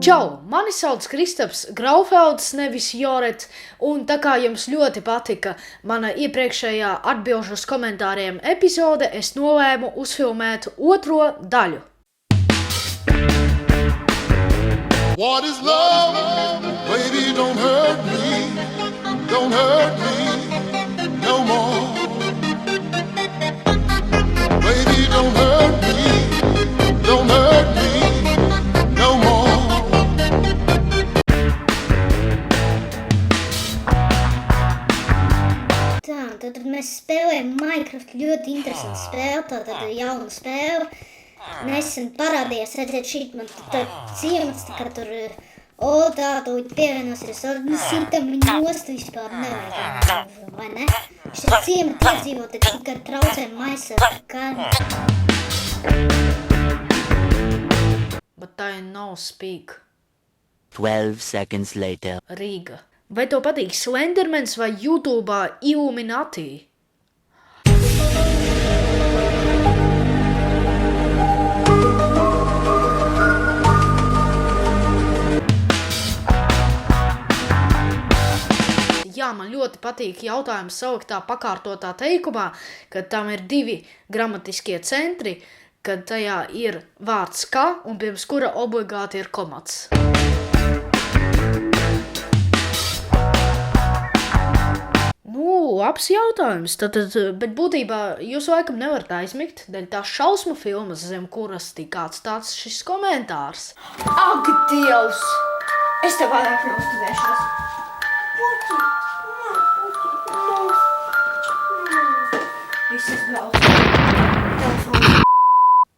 Čau! Mani sauc Kristaps Graufelds, nevis Joret, un tā kā jums ļoti patika mana iepriekšējā atbilžu uz komentāriem epizode, es nolēmu uzfilmēt otro daļu. What is love? Baby, don't hurt me no more. Baby, don't hurt me no more. Tad mēs spēlējam Minecraft, ļoti interesantu spēli, tātad jaunu spēli. Nesen parādījās, redziet, šīt man ciemats, tā kā tur, tādu pievienosies, sitam viņu nost vispār nevajag, vai ne? Šis ciemats iedzīvot, tikai traucē maisa kāni. But I no speak. 12 seconds later. Rīga. Vai tev patīk Slendermans vai YouTube'ā Illuminati? Jā, man ļoti patīk jautājums saliktā pakārtotā teikumā, kad tam ir divi gramatiskie centri, kad tajā ir vārds ka un pirms kura obligāti ir komats. Labs jautājums, bet būtībā jūs laikam nevarat aizmigt, dēļ tās šausmu filmas, zem kuras tika atstāts šis komentārs. Ak, Dievs! Es tev vairāk neuzturēšos. Puķi! Viss izbrauc.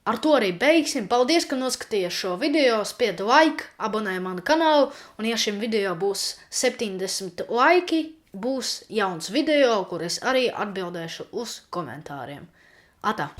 Ar to arī beigsim. Paldies, ka noskatījāt šo video. Spied like, abonē manu kanālu, un ja šim video būs 70 laiki, būs jauns video, kur es arī atbildēšu uz komentāriem. Atā!